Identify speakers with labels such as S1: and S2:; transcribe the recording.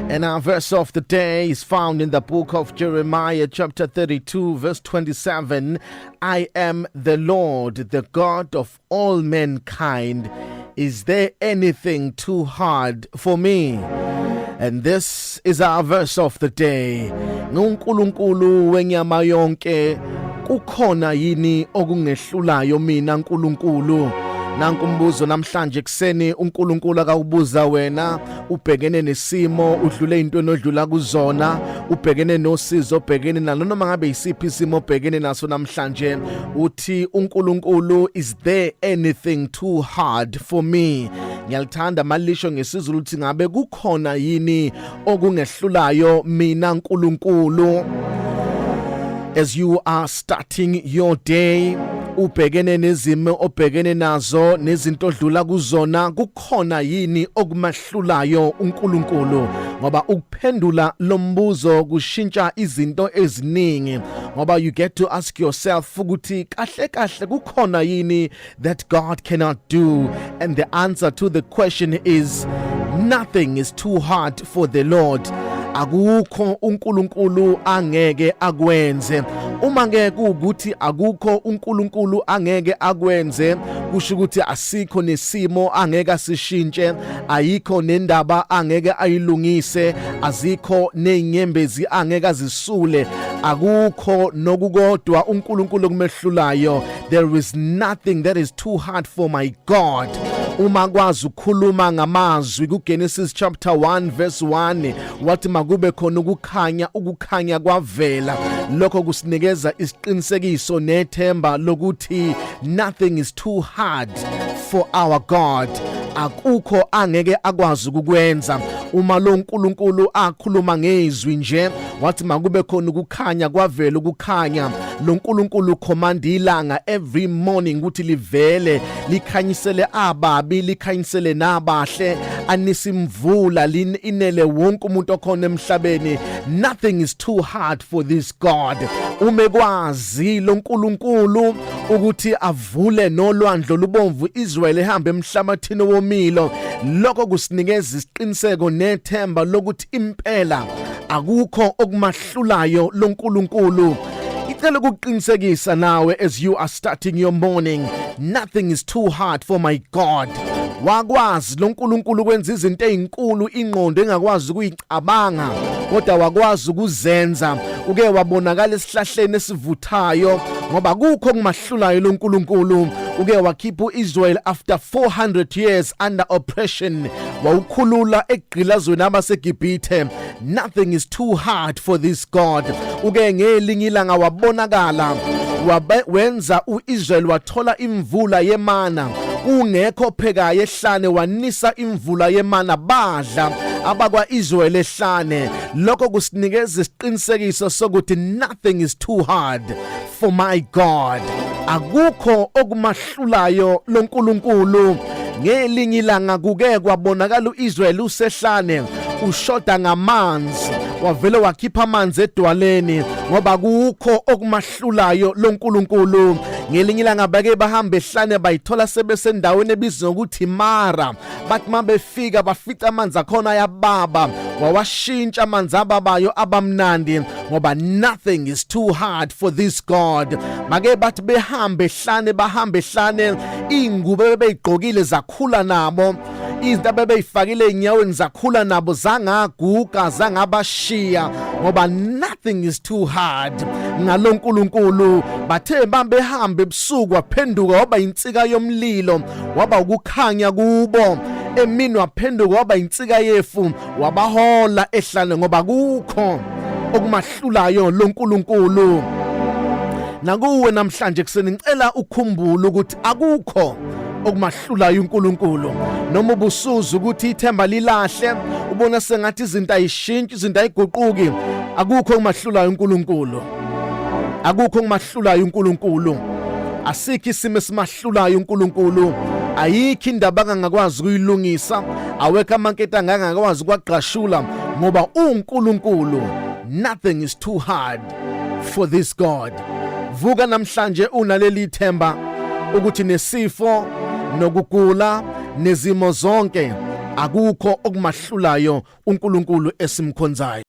S1: And our verse of the day is found in the book of Jeremiah, chapter 32, verse 27. I am the Lord, the God of all mankind. Is there anything too hard for me? And this is our verse of the day. NguNkulunkulu wenyama yonke, kukhona yini okungehlulayo mina Nkulunkulu? Nanku umbuzo namhlanje kuseni uNkulunkulu akawubuza wena, ubhekene nesimo, udlule into enodlula kuzona, ubhekene nosizo, ubhekene nalo noma ngabe isiphi isimo ubhekene naso namhlanje, uthi uNkulunkulu, is there anything too hard for me? Ngiyalithanda malisho ngesizulu uthi ngabe kukhona yini okungehlulayo mina Nkulunkulu? As you are starting your day, ubhekene nezimo obhekene nazo nezinto odlula kuzona, kukhona yini okumahlulayo uNkulunkulu? Ngoba ukuphendula lo mbuzo kushintsha izinto eziningi, ngoba you get to ask yourself ukuthi kahle kahle kukhona yini that God cannot do, and the answer to the question is nothing is too hard for the Lord. Akukho uNkulunkulu angeke akwenze. Uma ngeke ukuthi akukho uNkulunkulu angeke akwenze, kusho ukuthi asikho nesimo angeke asishintshe, ayikho nendaba angeke ayilungise, azikho nenyembezi angeke azisule, akukho nokukodwa uNkulunkulu kumehlulayo. There is nothing that is too hard for my God. Uma kwazi ukukhuluma ngamazwi kuGenesis chapter 1 verse 1, wathi makube khona ukukhanya kwavela. Lokho kusinikeza isiqinisekiso nethemba lokuthi nothing is too hard for our God. Akukho angeke akwazi ukukwenza. Uma lo uNkulunkulu akhuluma ngezwi nje, wathi makube khona ukukhanya kwavela ukukhanya, lo uNkulunkulu command ilanga every morning ukuthi livele likhanyisele ababi likhanyisele nabahle, anisimvula inele wonke umuntu okhona emhlabeni. Nothing is too hard for this God. Umekwazi lo uNkulunkulu ukuthi avule nolwandle lubomvu Israel ehambe emhlamathini womilo, lokho kusinikeza isiqiniseko nethemba lokuthi impela akukho okumahlulayo lo uNkulunkulu. Icela ukuqinisekisa nawe as you are starting your morning, nothing is too hard for my God. Wakwazi lo uNkulunkulu kwenza izinto ezinkulu ingqondo engakwazi ukuyicabanga, kodwa wakwazi ukuzenza. Uke wabonakala esihlahleni esivuthayo, ngoba kukho okumahlulayo lo uNkulunkulu. Uke wakhipha uIsrael after 400 years under oppression, wawukhulula egqilazweni abaseGibhithe. Nothing is too hard for this God. Uke ngelinye ilanga wabonakala, wenza uIsrael wathola imvula yemana, ungekho phekayo ehlane, wanisa imvula yemana, badla abakwa-Israel ehlane. Lokho kusinikeza isiqinisekiso sokuthi nothing is too hard for my God. Akukho okumahlulayo lo uNkulunkulu. Ngelinye ilanga kuke kwabonakala uIsrael usehlane, ushoda ngamanzi, wavele wakhipha amanzi edwaleni, ngoba kukho okumahlulayo lo uNkulunkulu. Ngelinye ilanga bake bahamba ehlane, bayithola sebesendaweni ebizwa ukuthi Mara. Bathi mabefika bafica amanzi akhona ayababa, wawashintsha amanzi ababayo abamnandi, ngoba nothing is too hard for this God. Make bathi behambe ehlane, ingubo bebeyigqokile zakhula nabo, izinto abebeyifakile enyaweni zakhula nabo, zangaguga zangabashiya, ngoba nothing is too hard ngalo uNkulunkulu. Bathe behambe ebusuku, waphenduka waba insika yomlilo, waba ukukhanya kubo. Emini waphenduka waba insika yefu, wabahola ehlane, ngoba kukho okumahlulayo lo uNkulunkulu. Nakuwe namhlanje kuseni ngicela ukukhumbula ukuthi akukho okumahlulayo uNkulunkulu. Noma ubusuza ukuthi ithemba lilahle, ubona sengathi izinto ayishintshi, izinto ayiguquki, akukho okumahlulayo uNkulunkulu. Akukho okumahlulayo uNkulunkulu. Asikho isimo esimahlulayo uNkulunkulu. Ayikho indaba angakwazi ukuyilungisa, awekho amanketha angakwazi ukwaqashula, ngoba uNkulunkulu. Nothing is too hard for this God. Vuka namhlanje unaleli themba ukuthi nesifo nokugula nezimo zonke akukho okumahlulayo uNkulunkulu esimkhonzayo.